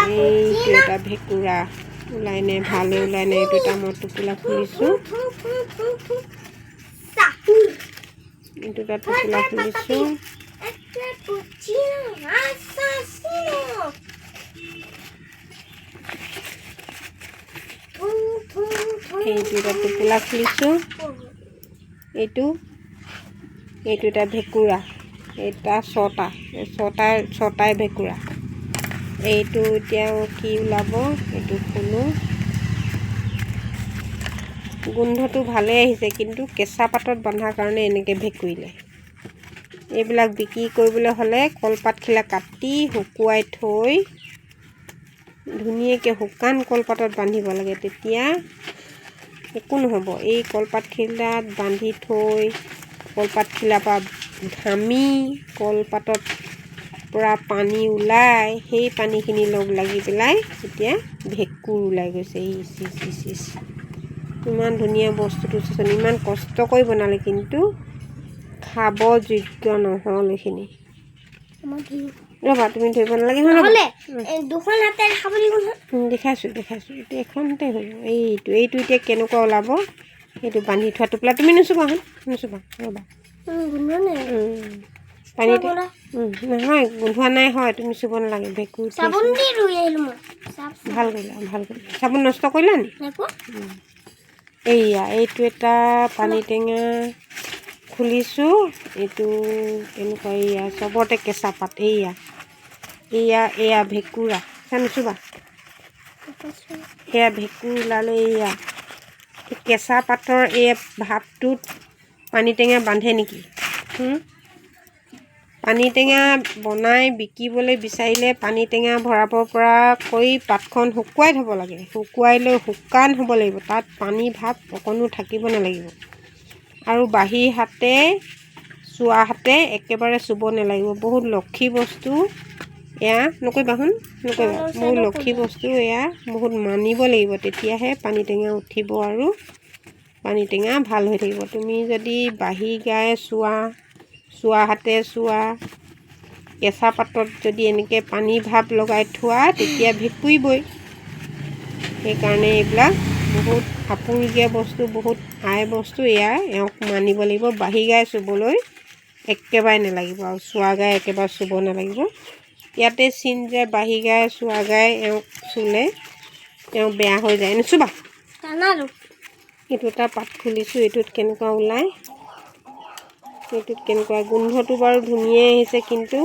এইটো এটা ভেকুৰা ওলাই নে ভালে ওলাই নে এইটো এটা মই টোপোলা খুলিছোঁ এইটো এটা টোপোলা খুলিছোঁ এইটো এটা টোপোলা খুলিছোঁ এইটো এটা ভেকুৰা এটা ছটাই ভেকুৰা এইটো এতিয়া কি ওলাব এইটো খোলোঁ গোন্ধটো ভালে আহিছে কিন্তু কেঁচা পাতত বন্ধাৰ কাৰণে এনেকৈ ভেকুৰিলে এইবিলাক বিক্ৰী কৰিবলৈ হ'লে কলপাতখিলা কাটি শুকুৱাই থৈ ধুনীয়াকৈ শুকান কলপাতত বান্ধিব লাগে তেতিয়া একো নহ'ব এই কলপাতখিলাত বান্ধি থৈ কলপাতখিলাৰ পৰা ঘামি কলপাতত পৰা পানী ওলাই সেই পানীখিনি লগ লাগি পেলাই এতিয়া ভেঁকুৰ ওলাই গৈছে ইচ ইমান ধুনীয়া বস্তুটো চাচোন ইমান কষ্ট কৰি বনালে কিন্তু খাব যোগ্য নহ'ল এইখিনি ৰ'বা তুমি ধৰিব নালাগে দুখন হাতে খাব লাগিব দেখাইছোঁ এতিয়া এখনতে হ'ব এইটো এতিয়া কেনেকুৱা ওলাব সেইটো বান্ধি থোৱা টোপোলা তুমি নুচুবা ৰ'বা পানীতে নহয় গোন্ধোৱা নাই হয় তুমি চুব নালাগে ভেঁকুৰ ভাল কৰিলা চাবোন নষ্ট কৰিলা নি এইটো এটা পানী টেঙা খুলিছোঁ এইটো কেনেকুৱা চবতে কেঁচা পাত এয়া ভেঁকুৰা নুচুবা এয়া ভেঁকুৰ ওলালে কেঁচা পাতৰ এই ভাপটোত পানী টেঙা বান্ধে নেকি পানী টেঙা বনাই বিকিবলৈ বিচাৰিলে পানী টেঙা ভৰাব পৰা কৰি পাতখন শুকুৱাই থ'ব লাগে শুকুৱাই লৈ শুকান হ'ব লাগিব তাত পানী ভাপ অকণো থাকিব নালাগিব আৰু বাঁহী হাতে চোৱা হাতে একেবাৰে চুব নালাগিব বহুত লক্ষী বস্তু এয়া নকৰিবা বহুত লক্ষী বস্তু এয়া বহুত মানিব লাগিব তেতিয়াহে পানী টেঙা উঠিব আৰু পানী টেঙা ভাল হৈ থাকিব তুমি যদি বাঁহী গায়ে চোৱা হাতে চোৱা কেঁচা পাতত যদি এনেকৈ পানী ভাপ লগাই থোৱা তেতিয়া ভেঁকুৰিবই সেইকাৰণে এইবিলাক বহুত আপুৰুগীয়া বস্তু বহুত আই বস্তু এওঁক মানিব লাগিব বাঁহী গায়ে চুবলৈ একেবাৰে নালাগিব আৰু চোৱা গায়ে একেবাৰে চুব নালাগিব ইয়াতে চিন যে বাঁহী গায়ে চোৱা গায়ে এওঁক চুলে বেয়া হৈ যায় নুচুবা এইটো এটা পাত খুলিছোঁ এইটোত কেনেকুৱা ওলায় এইটোত কেনেকুৱা গোন্ধটো বাৰু ধুনীয়াই আহিছে কিন্তু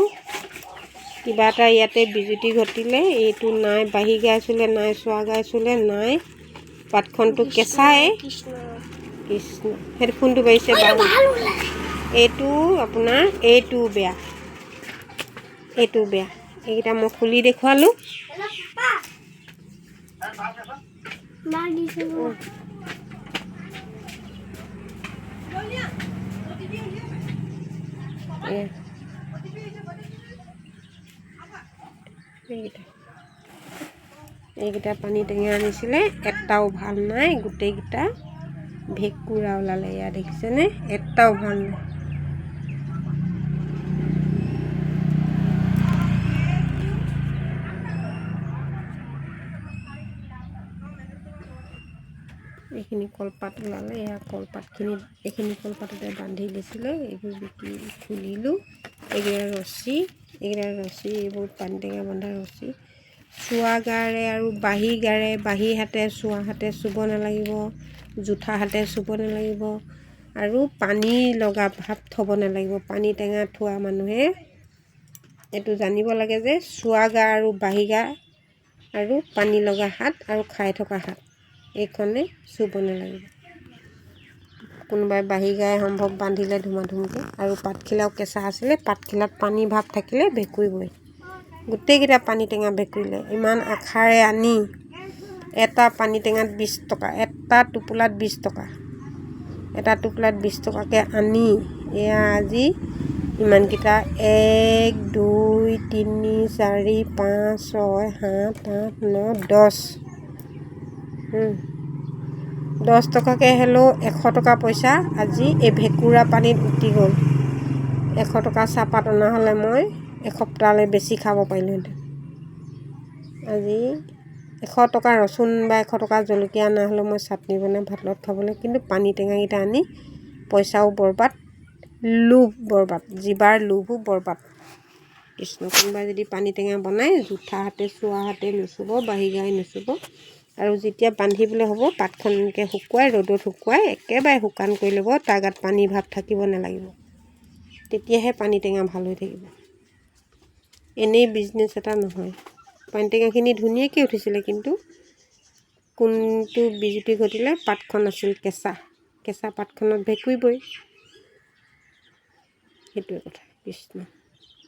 কিবা এটা ইয়াতে বিজুতি ঘটিলে এইটো নাই বাঁহী গাই চুলে নাই চোৱা গাই চুলে নাই পাতখনটো কেঁচাই কৃষ্ণ হেডফোনটো বাঢ়িছে বাৰু এইটো আপোনাৰ এইটো বেয়া এইকেইটা মই খুলি দেখুৱালোঁ এইকেইটা পানী টেঙা আনিছিলে এটাও ভাল নাই গোটেইকেইটা ভেঁকুৰা ওলালে এয়া দেখিছেনে এটাও ভাল নাই এইখিনি কলপাত ওলালে এয়া কলপাতখিনি এইখিনি কলপাততে বান্ধি দিছিলে এইবোৰ বিকি খুলিলোঁ এইকেইটা ৰছী এইবোৰ পানী টেঙা বন্ধা ৰছী চোৱা গাৰে আৰু বাঁহী গাৰে বাঁহী হাতে চোৱা হাতে চুব নালাগিব জোঠা হাতে চুব নালাগিব আৰু পানী লগা ভাপ থ'ব নালাগিব পানী টেঙা থোৱা মানুহে এইটো জানিব লাগে যে চোৱা গা আৰু বাঁহী গা আৰু পানী লগা হাত আৰু খাই থকা হাত এইখনে চুব নালাগিব কোনোবাই বাঁহী গায়ে সম্ভৱ বান্ধিলে ধুমাধুমকৈ আৰু পাতখিলাও কেঁচা আছিলে পাতখিলাত পানী ভাপ থাকিলে ভেঁকুৰিবই গোটেইকেইটা পানী টেঙা ভেঁকুৰিলে ইমান আশাৰে আনি এটা পানী টেঙাত 20 টকা এটা টোপোলাত 20 টকা এটা টোপোলাত 20 টকাকৈ আনি এয়া আজি ইমানকেইটা 1 2 3 4 5 6 7 8 9 10 টকাকৈ হ'লেও 100 টকা পইচা আজি এই ভেঁকুৰা পানীত উটি গ'ল 100 টকা চাহপাত অনা হ'লে মই এসপ্তাহলৈ বেছি খাব পাৰিলোঁহেঁতেন আজি 100 টকা ৰচুন বা 100 টকা জলকীয়া অনা হ'লেও মই চাটনি বনাই ভাত লগত খাবলৈ, কিন্তু পানী টেঙাকেইটা আনি পইচাও বৰবাদ, লোভ বৰবাদ, জিবাৰ লোভো বৰবাদ। কৃষ্ণ, কোনোবাই যদি পানী টেঙা বনাই জোঠা হাতে চোৱা হাতে নুচুব, বাঢ়ি গাই নুচুব। আৰু যেতিয়া বান্ধিবলৈ হ'ব পাতখন এনেকৈ শুকুৱাই ৰ'দত শুকুৱাই একেবাৰে শুকান কৰি ল'ব, তাৰ গাত পানী ভাৱ থাকিব নালাগিব, তেতিয়াহে পানী টেঙা ভাল হৈ থাকিব। এনেই বিজনেছ এটা নহয়। পানী টেঙাখিনি ধুনীয়াকৈ উঠিছিলে, কিন্তু কোনটো বিজুতি ঘটিলে, পাতখন আছিল কেঁচা পাতখনত ভেঁকুৰিবই, সেইটোৱে কথা। কৃষ্ণ।